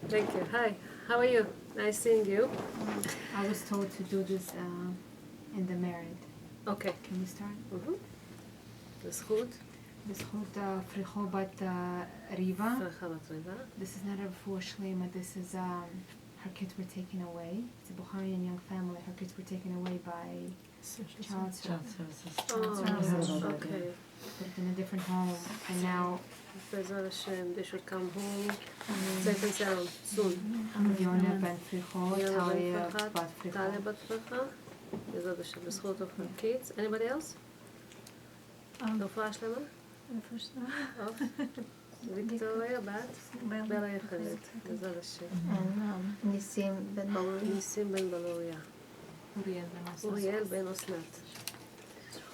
Thank you. Hi, how are you? Nice seeing you. I was told to do this in the married. Okay. Can we start? בזכות בזכות פריחו בת ריבה. פרחה בת ריבה. This is not a refuah shlema. This is her kids were taken away. It's a Bukharian young family. Her kids were taken away by child services. Oh, okay. Put in a different home, and now Bezrat Hashem, they should come home safe and sound soon. Yona ben Fricho, Talia bat Talia Fricho. בת פרחה. Bezrat Hashem, בזכות of her kids. Anybody else? רפואה שלמה? טוב. ויקטוריה בת בלה יחדת. בעזרת השם. ניסים בן ברוריה. ניסים בן בלוריה. אוריאל בן אסנת.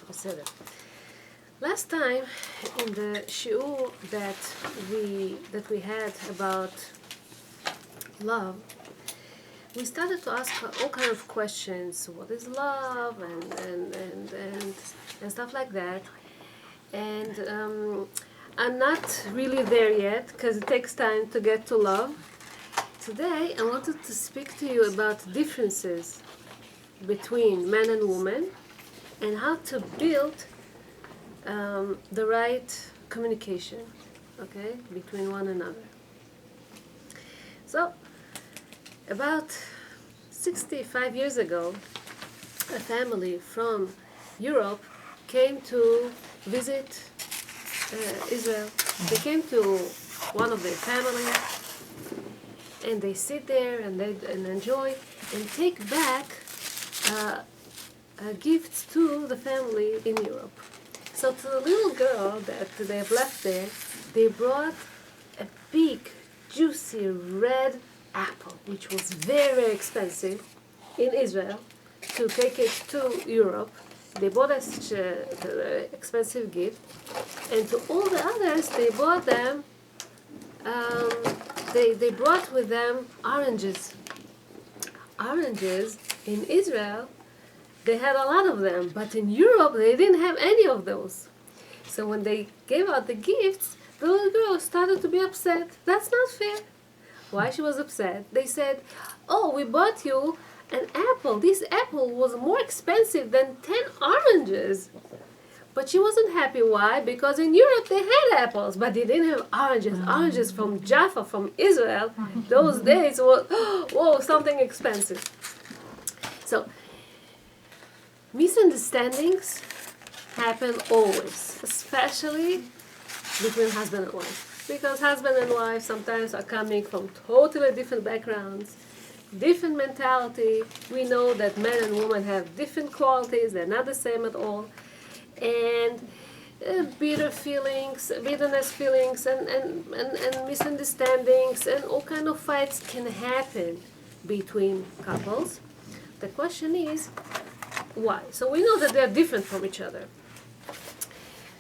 בסדר. Last time in the shiur that we had about love, we started to ask all kind of questions. What is love and stuff like that. And I'm not really there yet because it takes time to get to love. Today I wanted to speak to you about differences between man and woman and how to build the right communication, okay, between one another. So, about 65 years ago, a family from Europe came to visit Israel. They came to one of their families, and they sit there and enjoy and take back gifts to the family in Europe. So to the little girl that they have left there, they brought a big, juicy red apple, which was very, very expensive in Israel, to take it to Europe. They bought such an expensive gift. And to all the others, they bought them, they brought with them oranges. Oranges in Israel, they had a lot of them, but in Europe they didn't have any of those. So when they gave out the gifts, the little girl started to be upset. That's not fair. Why she was upset? They said, "Oh, we bought you an apple. This apple was more expensive than 10 oranges." But she wasn't happy. Why? Because in Europe they had apples, but they didn't have oranges. Oranges from Jaffa, from Israel, those days was, whoa, something expensive. So, misunderstandings happen always, especially between husband and wife. Because husband and wife sometimes are coming from totally different backgrounds, different mentality. We know that men and women have different qualities, they're not the same at all. And bitterness feelings and misunderstandings and all kind of fights can happen between couples. The question is, why? So we know that they are different from each other.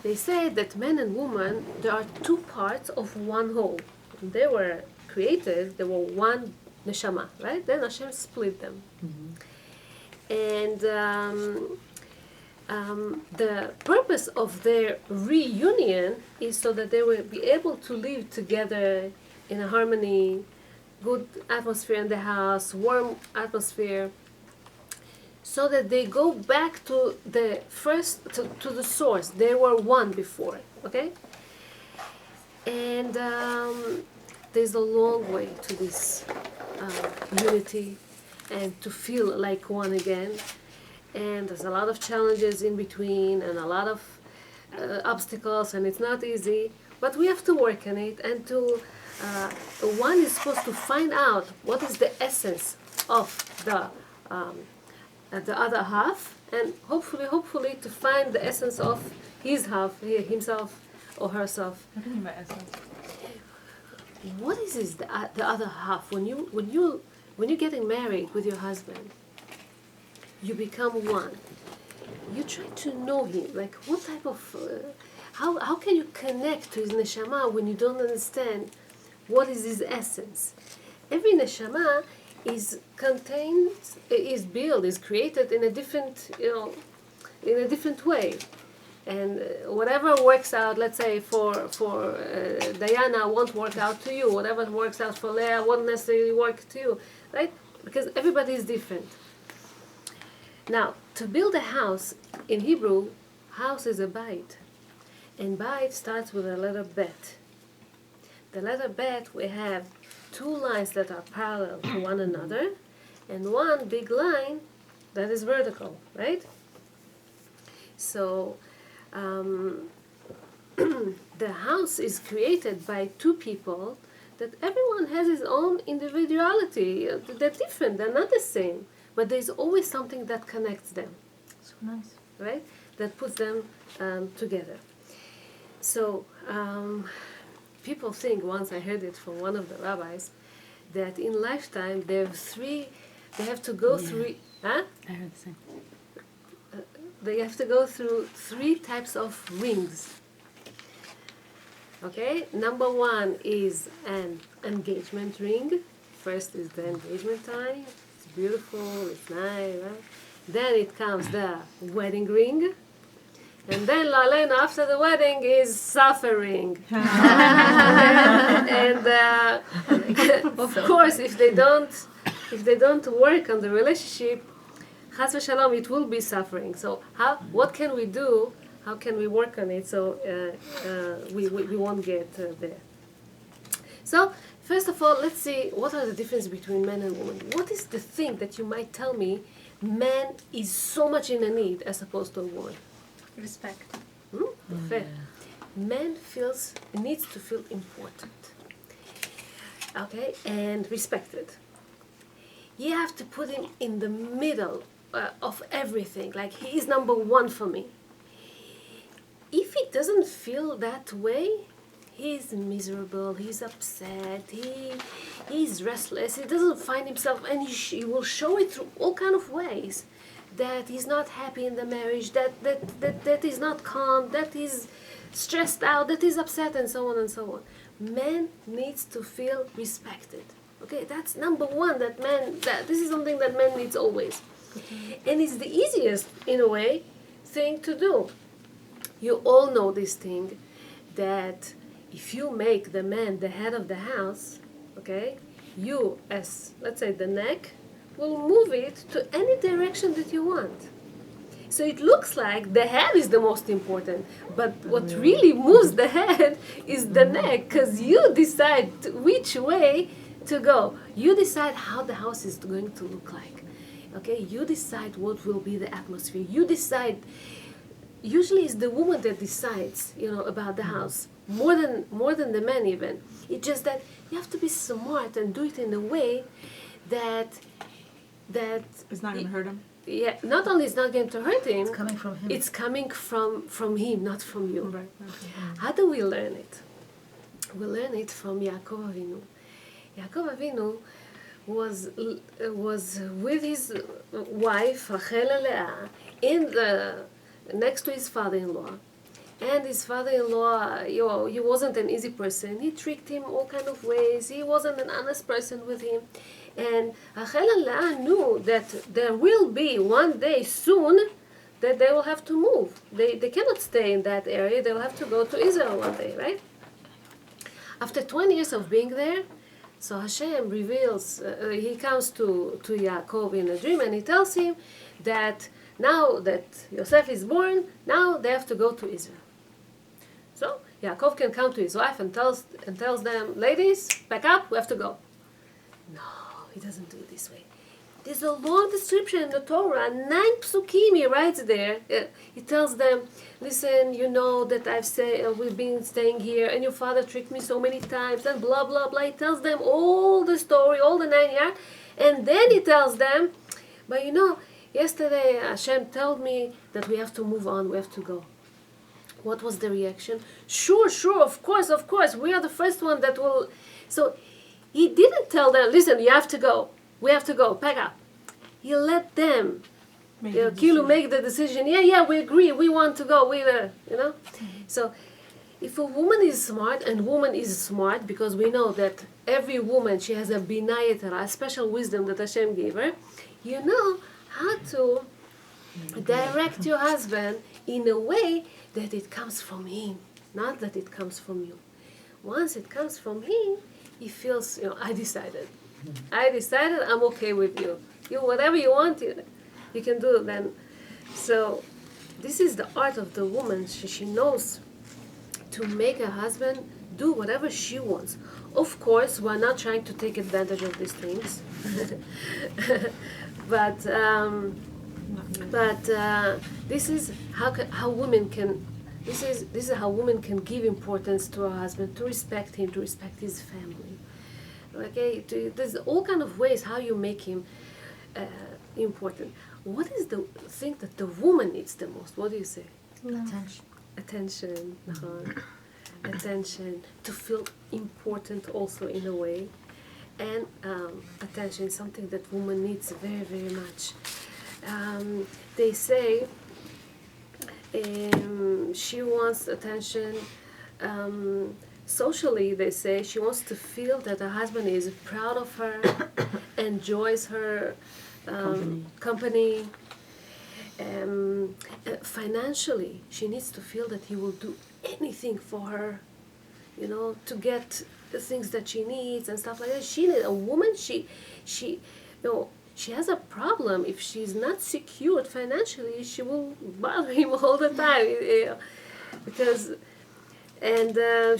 They say that man and woman, there are two parts of one whole. When they were created, they were one neshama, right? Then Hashem split them. And the purpose of their reunion is so that they will be able to live together in a harmony, good atmosphere in the house, warm atmosphere, so that they go back to the first, to the source. They were one before, okay? And there's a long way to this unity and to feel like one again. And there's a lot of challenges in between and a lot of obstacles, and it's not easy. But we have to work on it, and one is supposed to find out what is the essence of the other half, and hopefully to find the essence of his half, himself or herself. What do you mean by essence? What is the other half? When you're getting married with your husband, you become one. You try to know him. Like what type of how can you connect to his neshama when you don't understand what is his essence? Every neshama is created in a different way. And whatever works out, let's say for Diana won't work out to you. Whatever works out for Leah won't necessarily work to you, right? Because everybody is different. Now, to build a house, in Hebrew, house is a bait. And bait starts with the letter bet. The letter bet, we have two lines that are parallel to one another, and one big line that is vertical, right? So, the house is created by two people that everyone has his own individuality. They're different, they're not the same, but there's always something that connects them, So nice. right? That puts them together. So people think, once I heard it from one of the rabbis, that in lifetime they have to go through, huh? I heard the same. They have to go through 3 types of rings. Okay, number 1 is an engagement ring. First is the engagement time. It's beautiful, it's nice, right? Then it comes the wedding ring. And then Lalena, after the wedding, is suffering. And of course, if they don't work on the relationship, Chas v'shalom, it will be suffering. So what can we do? How can we work on it so we won't get there? So first of all, let's see what are the differences between men and women. What is the thing that you might tell me man is so much in a need as opposed to a woman? Respect. Fair. Man needs to feel important. Okay, and respected. You have to put him in the middle of everything. Like, he is number 1 for me. If he doesn't feel that way, he's miserable, he's upset, he's restless, he doesn't find himself, and he will show it through all kind of ways. That he's not happy in the marriage, that he's not calm, that he's stressed out, that he's upset, and so on and so on. Man needs to feel respected. Okay, that's number 1. That this is something that man needs always, and it's the easiest, in a way, thing to do. You all know this thing, that if you make the man the head of the house, okay, you as, let's say, the neck, will move it to any direction that you want. So it looks like the head is the most important, but what really moves the head is the neck, because you decide which way to go. You decide how the house is going to look like. Okay, you decide what will be the atmosphere. You decide. Usually it's the woman that decides, about the house, more than the man even. It's just that you have to be smart and do it in a way that It's not going to hurt him? Yeah, not only it's not going to hurt him, It's coming from him. it's coming from him, not from you. Right. How do we learn it? We learn it from Yaakov Avinu. Yaakov Avinu was with his wife Rachel and Leah next to his father-in-law. And his father-in-law, he wasn't an easy person. He tricked him all kind of ways. He wasn't an honest person with him. And Rachel and Leah knew that there will be one day soon that they will have to move. They cannot stay in that area. They will have to go to Israel one day, right? After 20 years of being there, so Hashem reveals, he comes to Yaakov in a dream, and he tells him that now that Yosef is born, now they have to go to Israel. So Yaakov can come to his wife and tells them, ladies, pack up, we have to go. No, he doesn't do it this way. There's a long description in the Torah, 9 psukim he writes there. He tells them, listen, you know that we've been staying here, and your father tricked me so many times, and blah, blah, blah. He tells them all the story, all the 9 yards, and then he tells them, but yesterday Hashem told me that we have to move on, we have to go. What was the reaction? Sure, of course, we are the first one that will... So he didn't tell them, listen, you have to go. We have to go, pack up. He let them make the decision. Yeah, we agree, we want to go, So if a woman is smart, and woman is smart, because we know that every woman, she has a binah yetera, a special wisdom that Hashem gave her, you know how to Direct your husband in a way that it comes from him, not that it comes from you. Once it comes from him, he feels, I decided. I'm okay with you. You, whatever you want, you can do then. So this is the art of the woman. She knows to make her husband do whatever she wants. Of course, we're not trying to take advantage of these things. but this is how women can. This is how women can give importance to her husband, to respect him, to respect his family. Okay, there's all kind of ways how you make him important. What is the thing that the woman needs the most? What do you say? Attention. Attention. Attention, to feel important also in a way. And attention is something that woman needs very, very much. They say she wants attention. Socially, they say she wants to feel that her husband is proud of her, enjoys her company. Financially, she needs to feel that he will do anything for her, to get the things that she needs and stuff like that. She needs a woman. She has a problem. If she's not secured financially, she will bother him all the time, because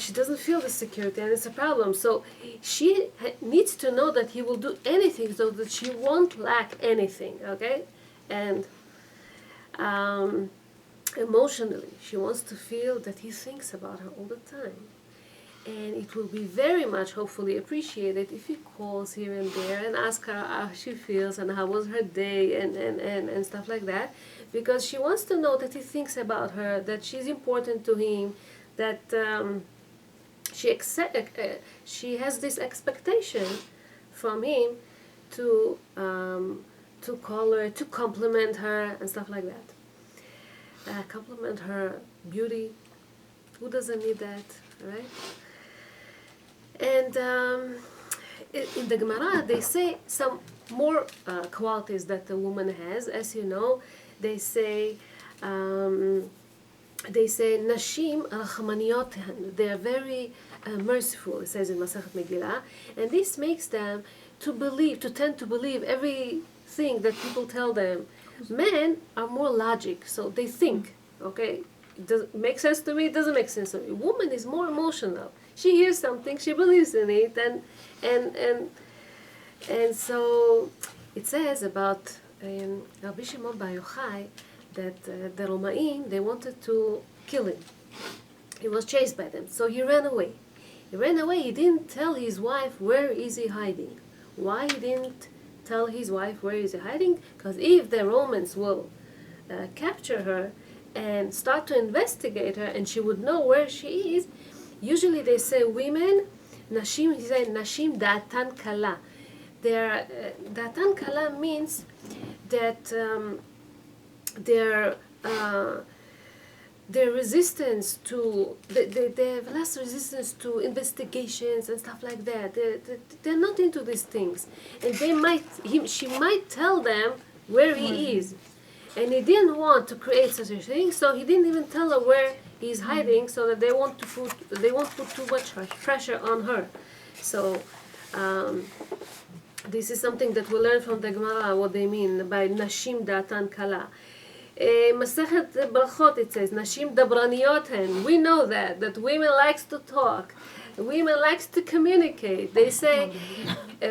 she doesn't feel the security, and it's a problem. So she needs to know that he will do anything so that she won't lack anything. Okay, and emotionally, she wants to feel that he thinks about her all the time. And it will be very much, hopefully, appreciated if he calls here and there and asks her how she feels and how was her day and stuff like that. Because she wants to know that he thinks about her, that she's important to him, that she has this expectation from him to call her, to compliment her and stuff like that. Compliment her beauty. Who doesn't need that, right? And in the Gemara, they say some more qualities that a woman has. As you know, they say nashim rachmaniyot. They are very merciful. It says in Masechet Megillah, and this makes them tend to believe everything that people tell them. Men are more logic, so they think. Okay, it makes sense to me. It doesn't make sense to me. Woman is more emotional. She hears something, she believes in it, and so it says about Rabbi Shimon Bar Yochai that the Romaim, they wanted to kill him. He was chased by them, so he ran away. He didn't tell his wife where is he hiding. Why he didn't tell his wife where is he hiding? Because if the Romans will capture her and start to investigate her, and she would know where she is. Usually they say women, nashim, he said nashim da'atan kala. Da'atan kala means that their resistance to, they have less resistance to investigations and stuff like that. They're not into these things. And she might tell them where he is. And he didn't want to create such a thing, so he didn't even tell her where he's hiding, so that they won't put too much pressure on her. So this is something that we learn from the Gemara, what they mean by nashim da'atan kala. Masechet Brachot, it says nashim dabraniyot hen. We know that women likes to talk. Women likes to communicate. They say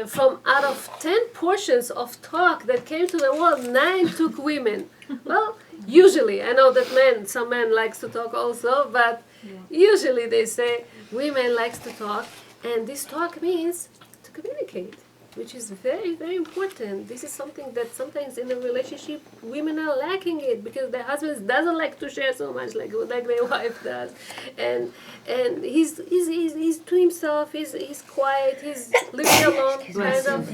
from out of 10 portions of talk that came to the world, 9 took women. Well, usually, I know that some men likes to talk also, but usually they say women likes to talk, and this talk means to communicate, which is very, very important. This is something that sometimes in a relationship women are lacking it because their husbands doesn't like to share so much like their wife does, and he's to himself. He's quiet. He's living alone, kind of.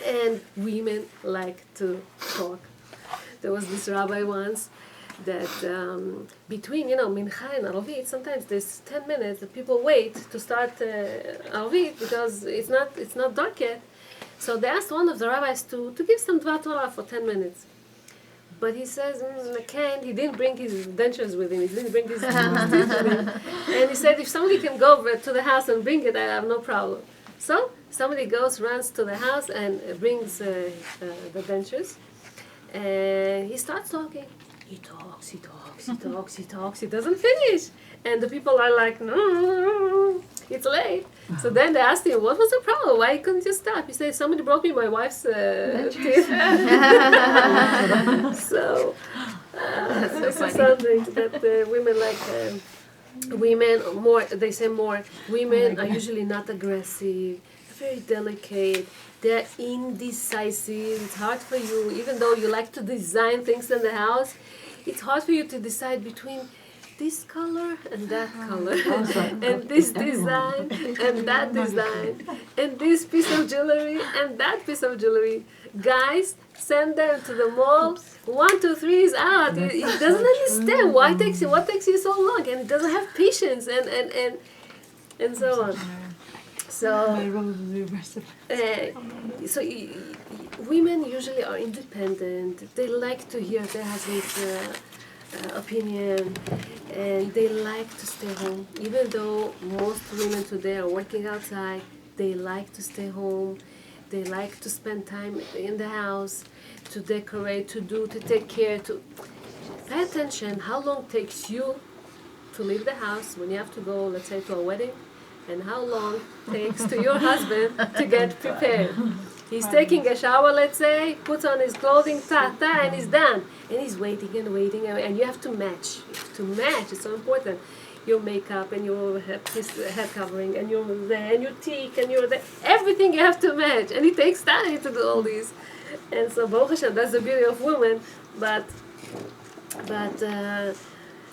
And women like to talk. There was this rabbi once that between mincha and arvit, sometimes there's 10 minutes that people wait to start arvit because it's not dark yet. So they asked one of the rabbis to give some dvar Torah for 10 minutes. But he says, I can't. He didn't bring his dentures with him. He didn't bring his teeth with him. And he said, if somebody can go over to the house and bring it, I have no problem. So somebody runs to the house and brings the dentures. And he starts talking. He talks. He doesn't finish. And the people are like, no, it's late. So then they asked him, what was the problem? Why couldn't you stop? He said, somebody broke me my wife's teeth. So this is something that women like. They say more. Women are usually not aggressive, very delicate. They're indecisive. It's hard for you, even though you like to design things in the house, it's hard for you to decide between this color and that color, and this design and that design, and this piece of jewelry and that piece of jewelry. Guys, send them to the mall. 1, 2, 3 is out. He doesn't understand what takes you so long, and he doesn't have patience and so on. So, women usually are independent. They like to hear their husband's opinion, and they like to stay home. Even though most women today are working outside, they like to stay home. They like to spend time in the house, to decorate, to take care, to pay attention how long it takes you to leave the house when you have to go, let's say, to a wedding, and how long it takes to your husband to get prepared. He's taking a shower, let's say, puts on his clothing, and he's done. And he's waiting, and you have to match. It's so important. Your makeup and your head covering and your teeth and your everything you have to match. And it takes time to do all these. And so, Baruch Hashem, that's the beauty of women. But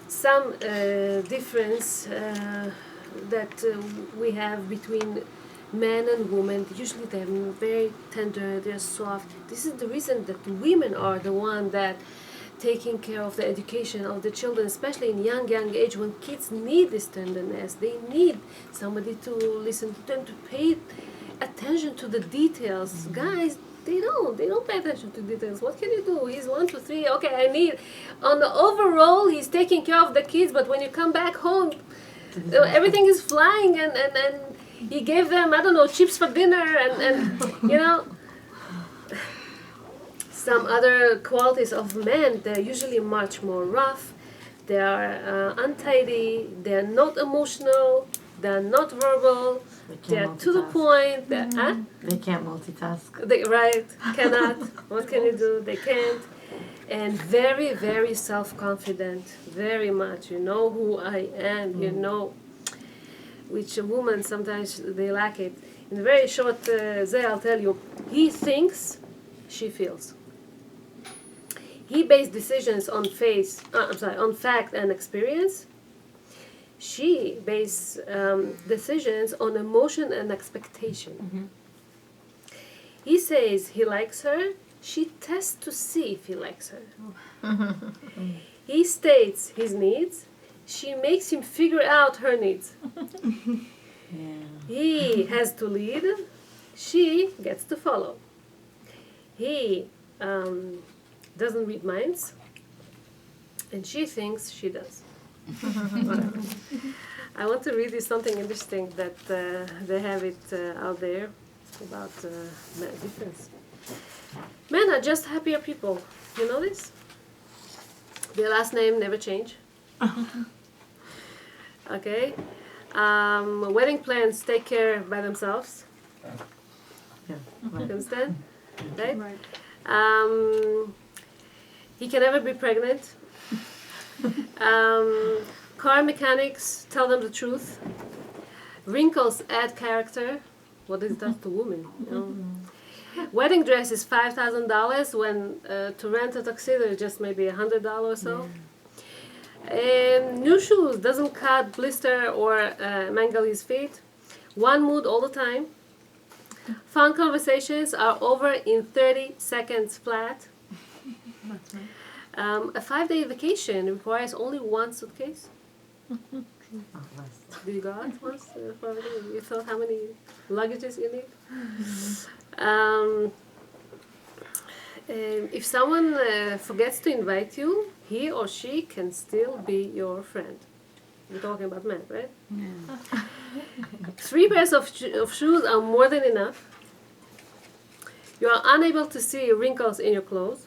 some difference that we have between men and women, usually they're very tender, they're soft. This is the reason that women are the one that taking care of the education of the children, especially in young age, when kids need this tenderness. They need somebody to listen to them, to pay attention to the details. Guys, they don't pay attention to details. What can you do? He's 1, 2, 3. Okay, on the overall, he's taking care of the kids, but when you come back home, everything is flying, and he gave them, I don't know, chips for dinner, and you know. Some other qualities of men, they're usually much more rough, they are untidy, they're not emotional, they're not verbal, they're to the point. They can't multitask. Cannot. What can you do? They can't. And very, very self-confident, very much. You know who I am, you know, which a woman sometimes they lack it. In a very short I'll tell you, he thinks, she feels. He based decisions on fact and experience. She based decisions on emotion and expectation. Mm-hmm. He says he likes her. She tests to see if he likes her. He states his needs. She makes him figure out her needs. He has to lead. She gets to follow. He doesn't read minds, and she thinks she does. I want to read you something interesting that they have it out there about difference. Men are just happier people. You know this? Their last name never change. Okay? Wedding plans take care by themselves. Yeah. You understand? Right? He can never be pregnant. Car mechanics tell them the truth. Wrinkles add character. What is that to women? You know? Wedding dress is $5,000 when to rent a tuxedo is just maybe $100 or so. New shoes doesn't cut, blister, or mangle his feet. One mood all the time. Fun conversations are over in 30 seconds flat. A 5-day vacation requires only one suitcase. Did you go out once? You thought how many luggages you need? If someone forgets to invite you, he or she can still be your friend. We're talking about men, right? 3 pairs of shoes are more than enough. You are unable to see wrinkles in your clothes.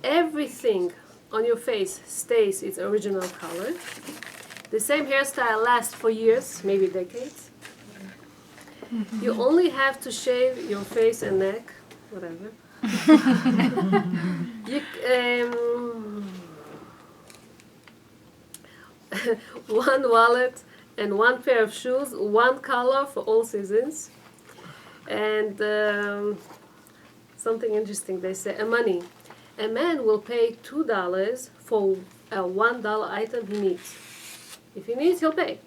Everything on your face stays its original color. The same hairstyle lasts for years, maybe decades. You only have to shave your face and neck, whatever. You, one wallet and 1 pair of shoes, 1 color for all seasons. And something interesting, they say, money. A man will pay $2 for a $1 item he needs. If he needs, he'll pay.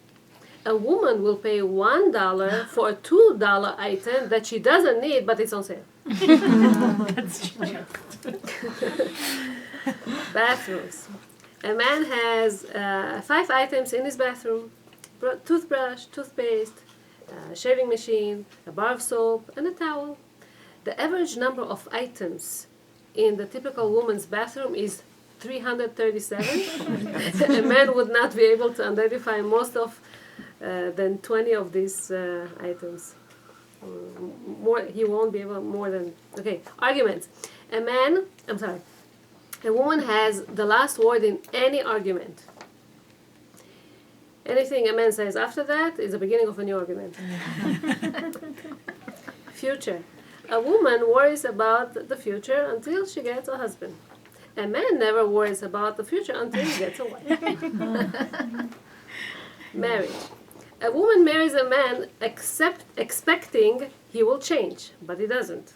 A woman will pay $1 for a $2 item that she doesn't need, but it's on sale. That's true. Bathrooms. A man has 5 items in his bathroom: toothbrush, toothpaste, shaving machine, a bar of soap, and a towel. The average number of items in the typical woman's bathroom is 337. A man would not be able to identify most of than 20 of these items. He won't be able more than. Okay, arguments. A woman has the last word in any argument. Anything a man says after that is the beginning of a new argument. Future. A woman worries about the future until she gets a husband. A man never worries about the future until he gets a wife. Marriage. A woman marries a man expecting he will change, but he doesn't.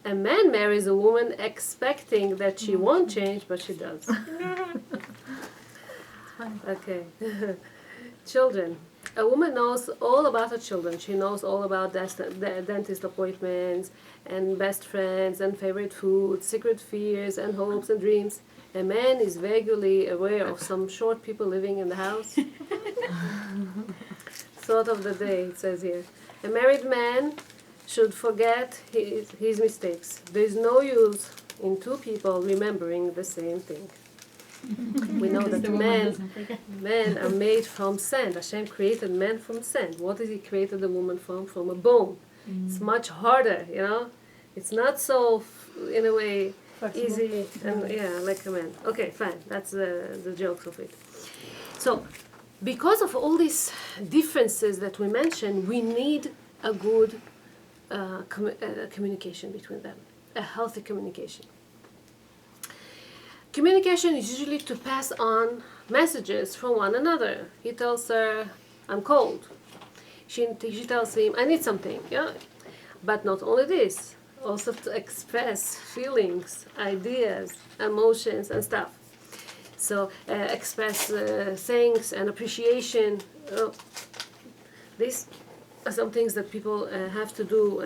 A man marries a woman expecting that she won't change, but she does. Okay. Children. A woman knows all about her children. She knows all about dentist appointments and best friends and favorite foods, secret fears and hopes and dreams. A man is vaguely aware of some short people living in the house. Thought of the day, it says here. A married man should forget his mistakes. There is no use in 2 people remembering the same thing. We know that men are made from sand. Hashem created man from sand. What did he created the woman from? From a bone. It's much harder, you know. It's not so, in a way, easy and like a man. Okay, fine. That's the jokes of it. So, because of all these differences that we mentioned, we need a good communication between them, a healthy communication. Communication is usually to pass on messages from one another. He tells her, I'm cold. She tells him, I need something. Yeah? But not only this, also to express feelings, ideas, emotions, and stuff. So express thanks and appreciation. These are some things that people have to do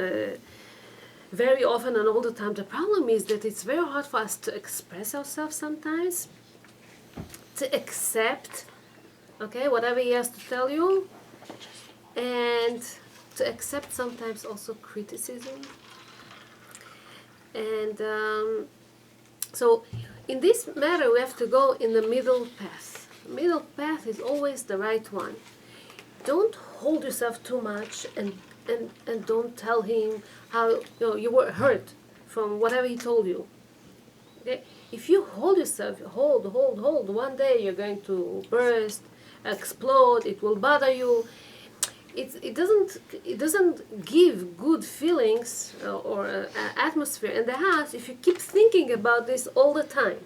very often and all the time. The problem is that it's very hard for us to express ourselves sometimes, to accept, whatever he has to tell you, and to accept sometimes also criticism. And so in this matter we have to go in the middle path. Middle path is always the right one. Don't hold yourself too much and don't tell him how you were hurt from whatever he told you. Okay? If you hold yourself, hold, one day you're going to burst, explode, it will bother you. It doesn't give good feelings or atmosphere in the house if you keep thinking about this all the time.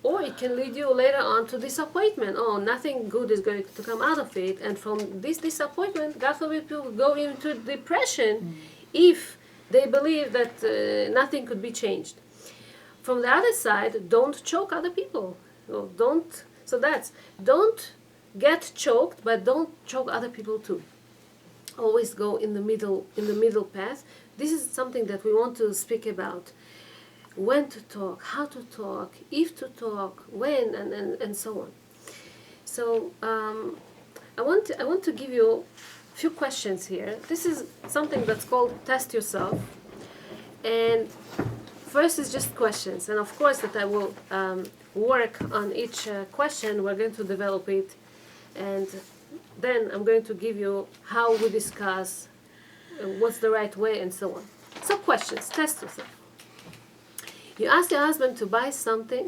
Or it can lead you later on to disappointment. Oh, nothing good is going to come out of it. And from this disappointment, God forbid, people go into depression if they believe that nothing could be changed. From the other side, don't choke other people. Don't get choked, but don't choke other people too. Always go in the middle path. This is something that we want to speak about. When to talk, how to talk, if to talk, when, and so on. So I want to give you a few questions here. This is something that's called Test Yourself. And first is just questions, and of course that I will work on each question. We're going to develop it, and then I'm going to give you how we discuss what's the right way and so on. So questions, test yourself. You ask your husband to buy something,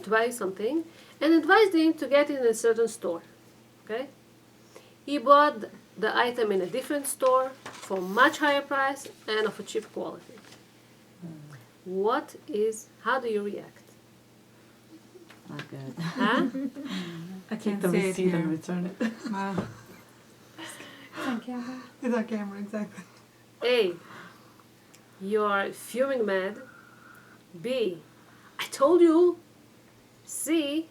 and advised him to get it in a certain store. Okay? He bought the item in a different store for much higher price and of a cheap quality. How do you react? Not good. Huh? I Take can't the say it receipt and here. return it. Wow. It's on camera. It's on camera, exactly. A, you're fuming mad. B, I told you. C,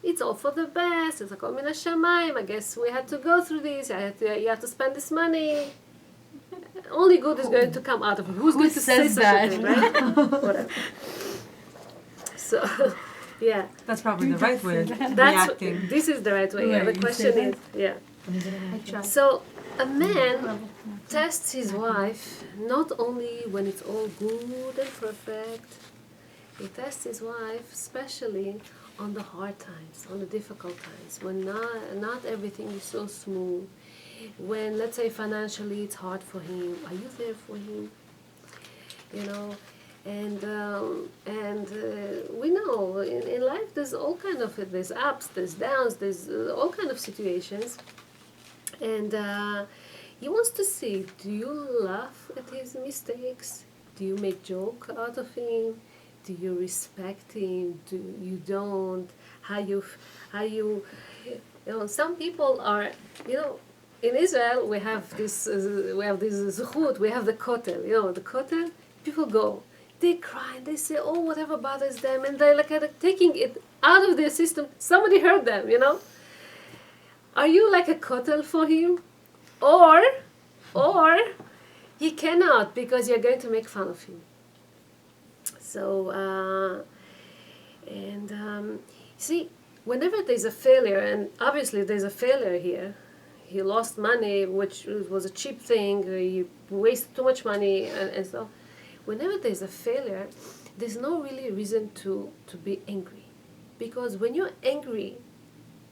it's all for the best. It's like, oh, mina shamayim. I guess we had to go through this. You have to spend this money. Only good is going to come out of it. Who's going to say says such a thing, right? Whatever. So, yeah. That's probably the right way of That's reacting. this is the right way. Yeah. Right, The you question say is, yeah. I try. So a man tests his wife not only when it's all good and perfect. He tests his wife especially on the hard times, on the difficult times, when not everything is so smooth. When, let's say, financially it's hard for him, are you there for him? You know, and we know in life there's all kind of, there's ups, there's downs, there's all kind of situations, and he wants to see, do you laugh at his mistakes? Do you make joke out of him? Do you respect him? Do you don't? How you know, some people are, you know, in Israel we have this zuchut, we have the kotel, you know, the kotel, people go, they cry and they say, oh, whatever bothers them, and they're like taking it out of their system. Somebody hurt them, you know. Are you like a kotel for him? Or he cannot, because you're going to make fun of him. So, see, whenever there's a failure, and obviously there's a failure here, he lost money, which was a cheap thing, he wasted too much money, and so, whenever there's a failure, there's no really reason to be angry. Because when you're angry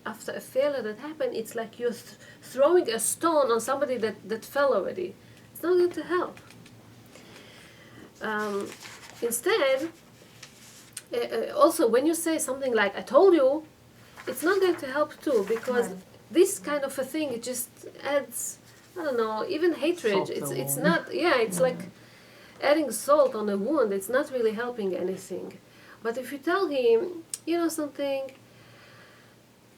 after a failure that happened, it's like you're throwing a stone on somebody that fell already. It's not going to help. Instead, also when you say something like, I told you, it's not going to help too, because this kind of a thing, it just adds, I don't know, even hatred. Salt It's not, it's like adding salt on a wound. It's not really helping anything. But if you tell him, you know something,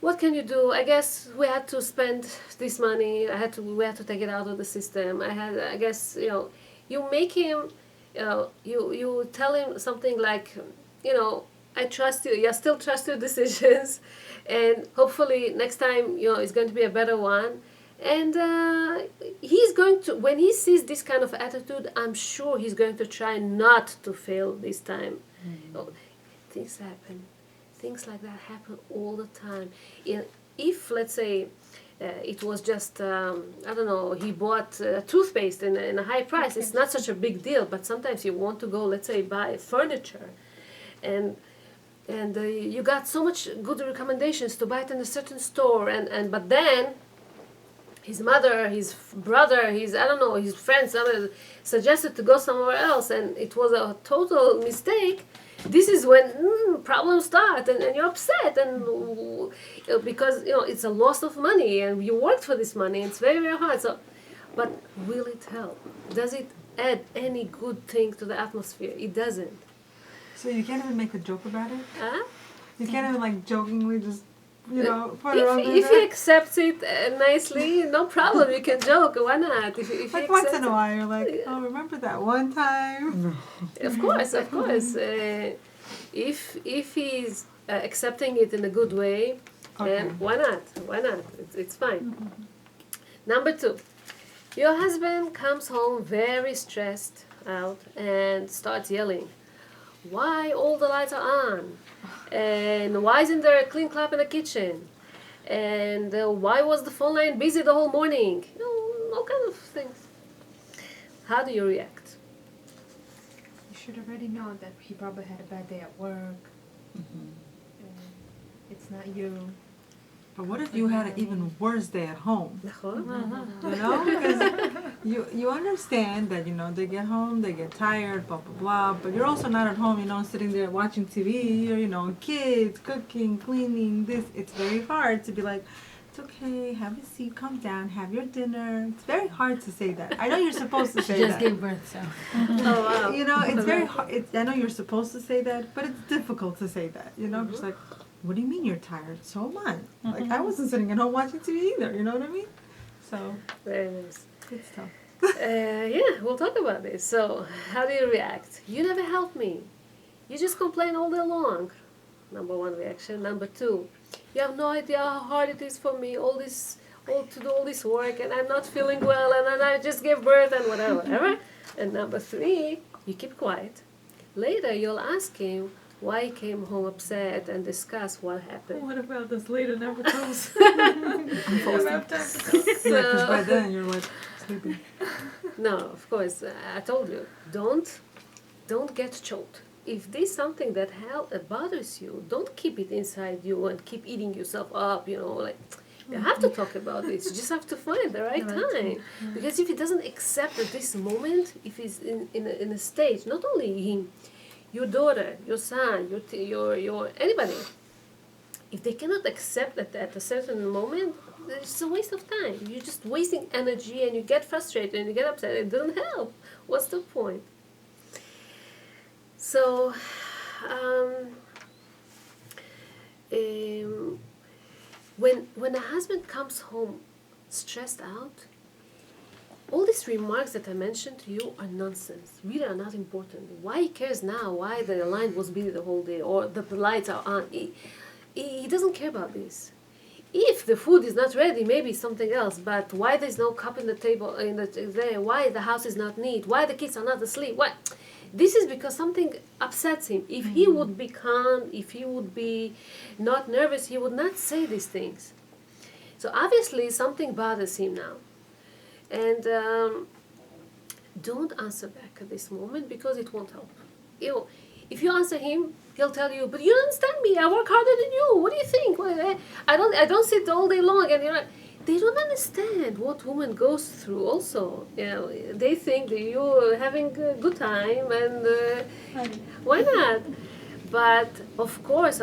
what can you do? I guess we had to spend this money. We had to take it out of the system. I guess, you know, you make him, you tell him something like, you know, I trust you. You still trust your decisions, and hopefully next time, you know, it's going to be a better one. And he's going to, when he sees this kind of attitude, I'm sure he's going to try not to fail this time. Things happen. Things like that happen all the time. If, let's say, it was just, I don't know, he bought toothpaste in a high price, it's not such a big deal, but sometimes you want to go, let's say, buy furniture, and you got so much good recommendations to buy it in a certain store, but then his mother, his brother, his friends, suggested to go somewhere else, and it was a total mistake. This is when problems start, and you're upset, and because, you know, it's a loss of money, and you worked for this money. It's very, very hard. So, but will it help? Does it add any good thing to the atmosphere? It doesn't. So you can't even make a joke about it? Huh? You can't even like jokingly just, you know, put it on If he accepts it nicely, no problem. You can joke. Why not? If like he once accepts in a while, you're like, oh, remember that one time? Of course. If he's accepting it in a good way, then why not? It's fine. Number 2, your husband comes home very stressed out and starts yelling. Why all the lights are on? And why isn't there a clean clap in the kitchen? And why was the phone line busy the whole morning? You know, all kind of things. How do you react? You should already know that he probably had a bad day at work. Mhm. And it's not you. But what if you had an even worse day at home? נכון? You know, because you understand that, you know, they get home, they get tired, blah blah blah. But you're also not at home, you know, sitting there watching TV or, you know, kids cooking, cleaning. This it's very hard to be like, it's okay, have a seat, calm down, have your dinner. It's very hard to say that. I know you're supposed to say Just that. gave birth, so. Oh, wow. You know, it's very hard. I know you're supposed to say that, but it's difficult to say that. You know, just like, what do you mean you're tired? So am I. Like, I wasn't sitting at home watching TV either. You know what I mean? So Very nice. it's tough. Yeah, we'll talk about this. So, how do you react? You never help me. You just complain all day long. Number one reaction. Number two, you have no idea how hard it is for me, to do all this work, and I'm not feeling well, and then I just gave birth, and whatever. And number three, you keep quiet. Later, you'll ask him why he came home upset and discuss what happened. What about this later never comes? Yeah, because by then you're like sleeping. No, of course, I told you, don't get choked. If this is something that bothers you, don't keep it inside you and keep eating yourself up, you know, like, you have to talk about this. You just have to find the right time. Because if he doesn't accept at this moment, if he's in a stage, not only him, your daughter, your son, your anybody, if they cannot accept that at a certain moment, it's a waste of time. You're just wasting energy and you get frustrated and you get upset. It doesn't help. What's the point? So, when a husband comes home stressed out, all these remarks that I mentioned to you are nonsense. Really are not important. Why he cares now? Why the line was busy the whole day or the lights are on? He doesn't care about this. If the food is not ready, maybe something else. But why there's no cup in the table there? Why the house is not neat? Why the kids are not asleep? Why? This is because something upsets him. If he would be calm, if he would be not nervous, he would not say these things. So obviously something bothers him now. And don't answer back at this moment because it won't help. If you answer him, he'll tell you, "But you don't understand me. I work harder than you. What do you think? I don't sit all day long." And they don't understand what woman goes through. Also, they think that you're having a good time, and why not? But of course,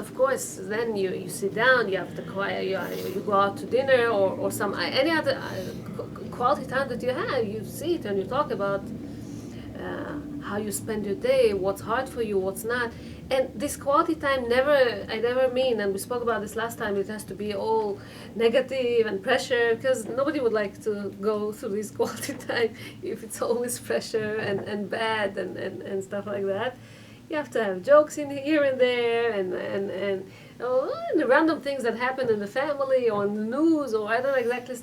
then you sit down. You have the quiet. You go out to dinner or some any other quality time that you have. You sit and you talk about how you spend your day, what's hard for you, what's not. And this quality time I never mean, and we spoke about this last time, it has to be all negative and pressure, because nobody would like to go through this quality time if it's always pressure and bad and stuff like that. You have to have jokes in here and there and the random things that happen in the family or in the news, or I don't know exactly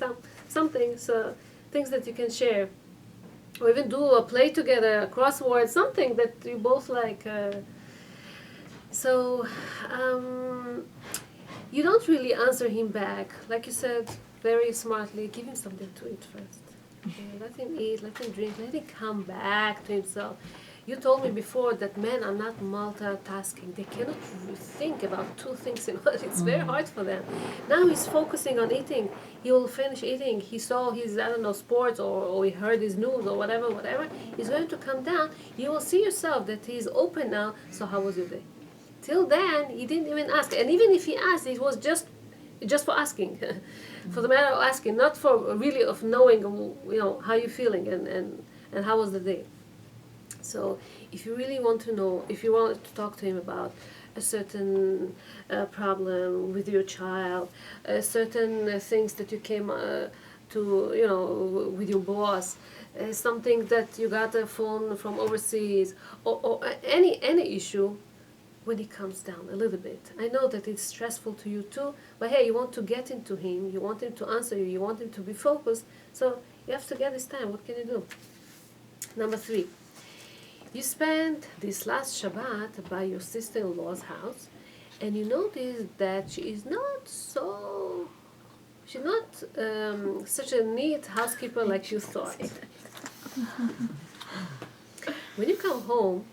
some things, things that you can share. Or even do a play together, a crossword, something that you both like. So you don't really answer him back. Like you said, very smartly, give him something to eat first. Okay, let him eat, let him drink, let him come back to himself. You told me before that men are not multitasking. They cannot think about two things in one. It's very hard for them. Now he's focusing on eating. He will finish eating. He saw his, sports or he heard his news or whatever. He's going to come down. You will see yourself that he's open now. So how was your day? Till then, he didn't even ask. And even if he asked, it was just for asking. For the matter of asking, not for really of knowing, how you're feeling and how was the day. So if you really want to know, if you want to talk to him about a certain problem with your child, certain things that you came to, with your boss, something that you got a phone from overseas, or any issue, when he comes down a little bit. I know that it's stressful to you too, but hey, you want to get into him, you want him to answer you want him to be focused, so you have to get this time. What can you do? Number 3. You spent this last Shabbat by your sister-in-law's house, and you notice that she's not such a neat housekeeper like you thought. When you come home,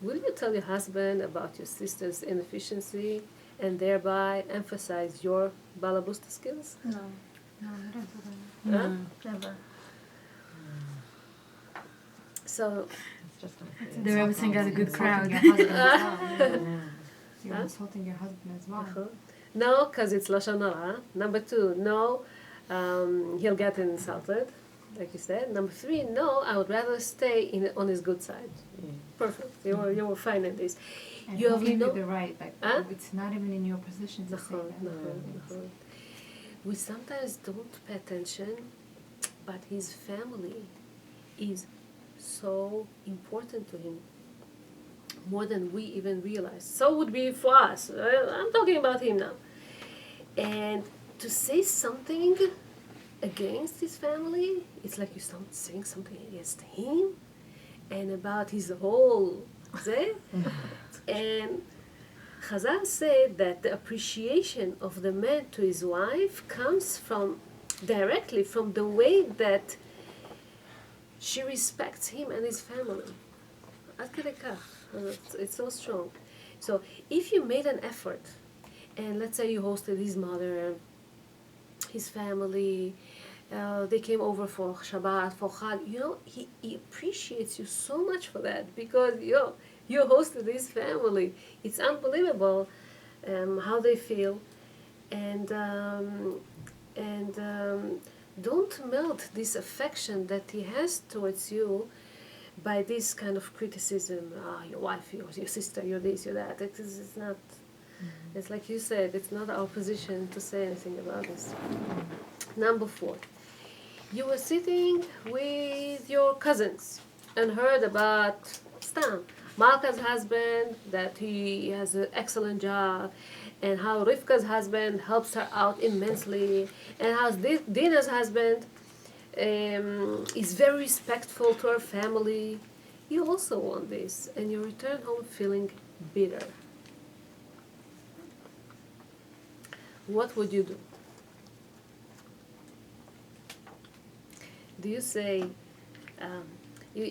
Will you tell your husband about your sister's inefficiency and thereby emphasize your balabusta skills? No, No, I don't do that. Huh? never. So, It's just They're everything got a good crowd. Insulting your husband as well. Yeah. You're Huh? insulting your husband as well. no, because it's Lashon Hara. Number 2, no, he'll get insulted, like you said. Number 3, no, I would rather stay on his good side. Perfect. You were fine in this. And You who have gave no- you the right? Like, Huh? it's not even in your position to say נכון, that. נכון, נכון. We sometimes don't pay attention, but his family is so important to him, more than we even realize. So would be for us. I'm talking about him now. And to say something against his family, it's like you start saying something against him and about his whole זה. And Chazal said that the appreciation of the man to his wife comes directly from the way that she respects him and his family. עד כדי כך. It's so strong. So if you made an effort, and let's say you hosted his mother, his family, they came over for Shabbat, for Chag, he appreciates you so much for that because you hosted his family. It's unbelievable how they feel, and don't melt this affection that he has towards you by this kind of criticism. Your wife, your sister, you're this, you're that. It's not. It's like you said. It's not our position to say anything about this. Number 4, you were sitting with your cousins and heard about Stam, Malka's husband, that he has an excellent job, and how Rivka's husband helps her out immensely, and how Dina's husband is very respectful to her family. You also want this, and you return home feeling bitter. What would you do? Do you say, you